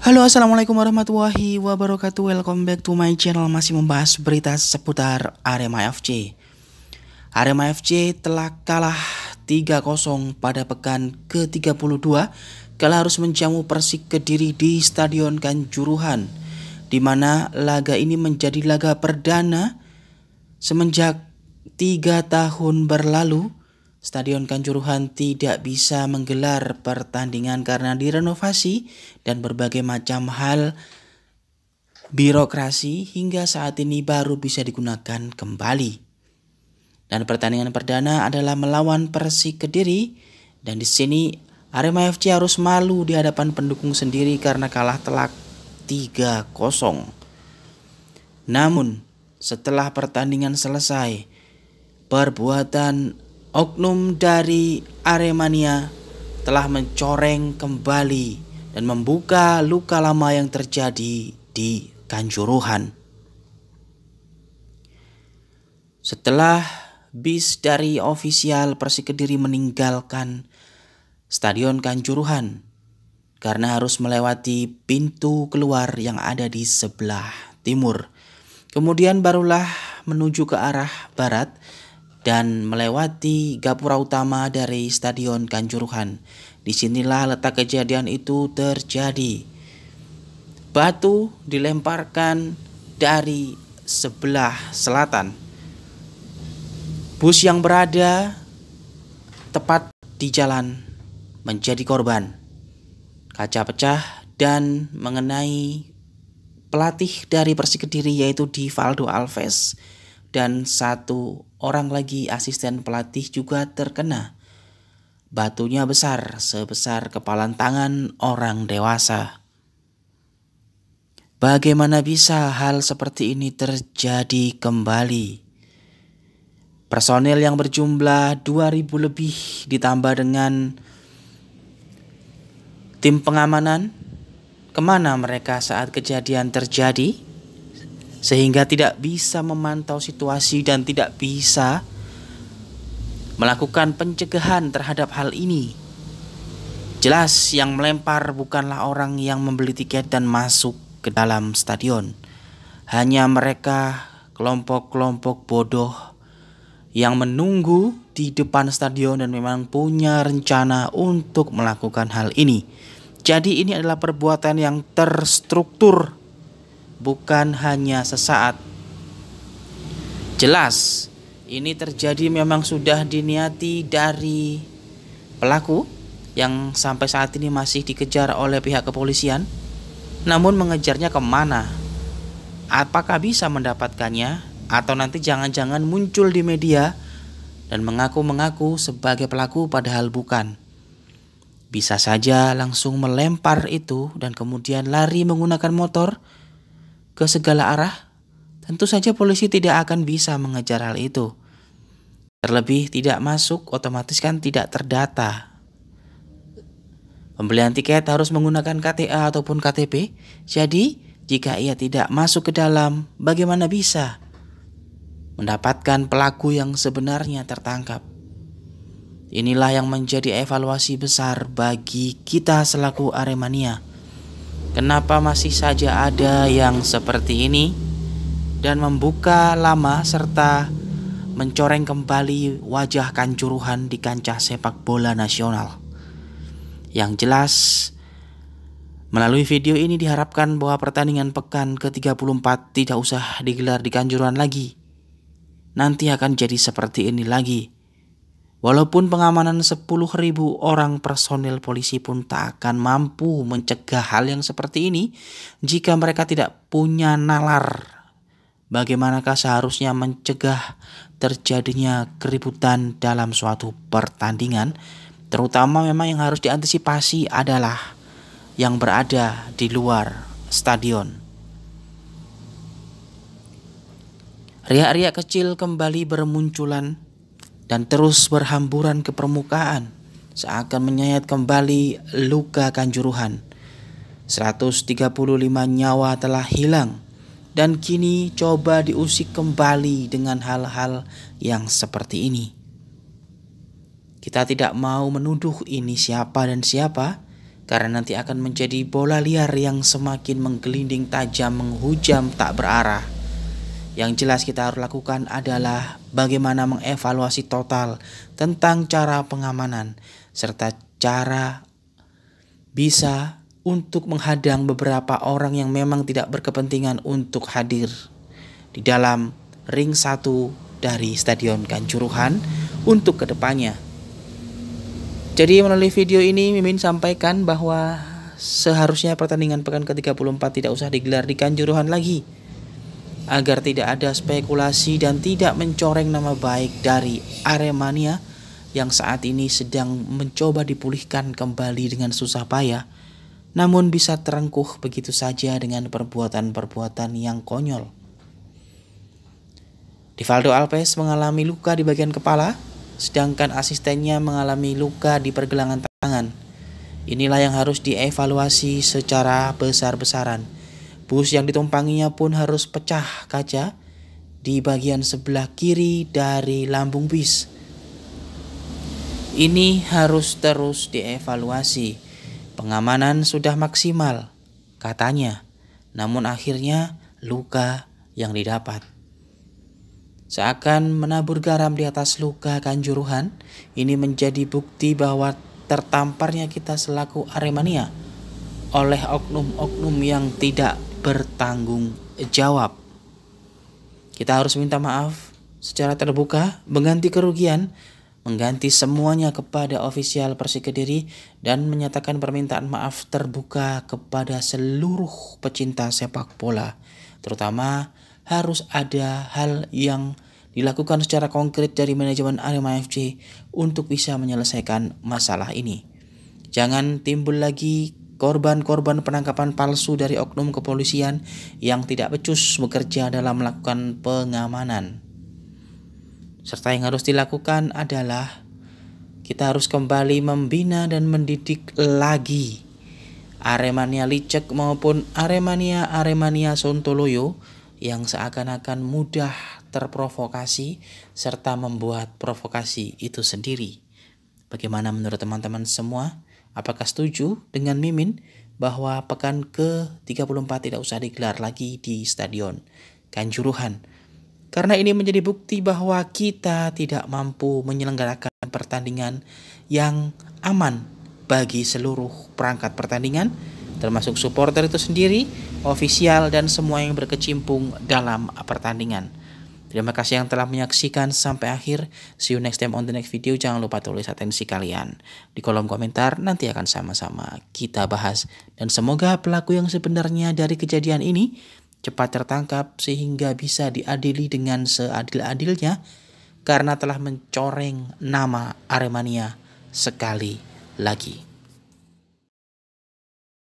Halo, assalamualaikum warahmatullahi wabarakatuh. Welcome back to my channel. Masih membahas berita seputar Arema FC. Arema FC telah kalah 3-0 pada pekan ke-32 kala harus menjamu Persik Kediri di Stadion Kanjuruhan, di mana laga ini menjadi laga perdana semenjak 3 tahun berlalu. Stadion Kanjuruhan tidak bisa menggelar pertandingan karena direnovasi dan berbagai macam hal birokrasi hingga saat ini baru bisa digunakan kembali. Dan pertandingan perdana adalah melawan Persik Kediri, dan di sini Arema FC harus malu di hadapan pendukung sendiri karena kalah telak 3-0. Namun setelah pertandingan selesai, perbuatan oknum dari Aremania telah mencoreng kembali dan membuka luka lama yang terjadi di Kanjuruhan. Setelah bis dari ofisial Persik Kediri meninggalkan Stadion Kanjuruhan karena harus melewati pintu keluar yang ada di sebelah timur, kemudian barulah menuju ke arah barat dan melewati gapura utama dari Stadion Kanjuruhan. Disinilah letak kejadian itu terjadi. Batu dilemparkan dari sebelah selatan. Bus yang berada tepat di jalan menjadi korban. Kaca pecah dan mengenai pelatih dari Persik Kediri, yaitu Divaldo Alves, dan satu orang lagi asisten pelatih juga terkena. Batunya besar, sebesar kepalan tangan orang dewasa. Bagaimana bisa hal seperti ini terjadi kembali? Personel yang berjumlah 2.000 lebih ditambah dengan tim pengamanan, kemana mereka saat kejadian terjadi? Sehingga tidak bisa memantau situasi dan tidak bisa melakukan pencegahan terhadap hal ini. Jelas yang melempar bukanlah orang yang membeli tiket dan masuk ke dalam stadion. Hanya mereka, kelompok-kelompok bodoh yang menunggu di depan stadion dan memang punya rencana untuk melakukan hal ini. Jadi ini adalah perbuatan yang terstruktur, bukan hanya sesaat. Jelas ini terjadi memang sudah diniati dari pelaku yang sampai saat ini masih dikejar oleh pihak kepolisian. Namun mengejarnya kemana? Apakah bisa mendapatkannya? Atau nanti jangan-jangan muncul di media dan mengaku-mengaku sebagai pelaku padahal bukan. Bisa saja langsung melempar itu dan kemudian lari menggunakan motor ke segala arah. Tentu saja polisi tidak akan bisa mengejar hal itu. Terlebih tidak masuk, otomatis kan tidak terdata. Pembelian tiket harus menggunakan KTA ataupun KTP. Jadi jika ia tidak masuk ke dalam, bagaimana bisa mendapatkan pelaku yang sebenarnya tertangkap? Inilah yang menjadi evaluasi besar bagi kita selaku Aremania. Kenapa masih saja ada yang seperti ini dan membuka lama serta mencoreng kembali wajah Kanjuruhan di kancah sepak bola nasional? Yang jelas, melalui video ini diharapkan bahwa pertandingan pekan ke-34 tidak usah digelar di Kanjuruhan lagi. Nanti akan jadi seperti ini lagi. Walaupun pengamanan 10.000 orang personel polisi pun tak akan mampu mencegah hal yang seperti ini jika mereka tidak punya nalar. Bagaimanakah seharusnya mencegah terjadinya keributan dalam suatu pertandingan? Terutama memang yang harus diantisipasi adalah yang berada di luar stadion. Riak-riak kecil kembali bermunculan dan terus berhamburan ke permukaan, seakan menyayat kembali luka Kanjuruhan. 135 nyawa telah hilang dan kini coba diusik kembali dengan hal-hal yang seperti ini. Kita tidak mau menuduh ini siapa dan siapa, karena nanti akan menjadi bola liar yang semakin menggelinding tajam, menghujam tak berarah. Yang jelas kita harus lakukan adalah bagaimana mengevaluasi total tentang cara pengamanan serta cara bisa untuk menghadang beberapa orang yang memang tidak berkepentingan untuk hadir di dalam ring 1 dari Stadion Kanjuruhan untuk kedepannya. Jadi melalui video ini Mimin sampaikan bahwa seharusnya pertandingan pekan ke-34 tidak usah digelar di Kanjuruhan lagi, agar tidak ada spekulasi dan tidak mencoreng nama baik dari Aremania yang saat ini sedang mencoba dipulihkan kembali dengan susah payah, namun bisa terengkuh begitu saja dengan perbuatan-perbuatan yang konyol. Rivaldo Alves mengalami luka di bagian kepala, sedangkan asistennya mengalami luka di pergelangan tangan. Inilah yang harus dievaluasi secara besar-besaran. Bus yang ditumpanginya pun harus pecah kaca di bagian sebelah kiri dari lambung bis. Ini harus terus dievaluasi. Pengamanan sudah maksimal, katanya, namun akhirnya luka yang didapat seakan menabur garam di atas luka Kanjuruhan. Ini menjadi bukti bahwa tertamparnya kita selaku Aremania oleh oknum-oknum yang tidak bertanggung jawab. Kita harus minta maaf secara terbuka, mengganti kerugian, mengganti semuanya kepada ofisial Persik Kediri, dan menyatakan permintaan maaf terbuka kepada seluruh pecinta sepak bola. Terutama harus ada hal yang dilakukan secara konkret dari manajemen Arema FC untuk bisa menyelesaikan masalah ini. Jangan timbul lagi korban-korban penangkapan palsu dari oknum kepolisian yang tidak becus bekerja dalam melakukan pengamanan. Serta yang harus dilakukan adalah kita harus kembali membina dan mendidik lagi Aremania Licek maupun Aremania Sontoloyo yang seakan-akan mudah terprovokasi serta membuat provokasi itu sendiri. Bagaimana menurut teman-teman semua? Apakah setuju dengan Mimin bahwa pekan ke-34 tidak usah digelar lagi di Stadion Kanjuruhan? Karena ini menjadi bukti bahwa kita tidak mampu menyelenggarakan pertandingan yang aman bagi seluruh perangkat pertandingan, termasuk supporter itu sendiri, ofisial, dan semua yang berkecimpung dalam pertandingan. Terima kasih yang telah menyaksikan sampai akhir. See you next time on the next video. Jangan lupa tulis atensi kalian di kolom komentar. Nanti akan sama-sama kita bahas. Dan semoga pelaku yang sebenarnya dari kejadian ini cepat tertangkap sehingga bisa diadili dengan seadil-adilnya karena telah mencoreng nama Aremania sekali lagi.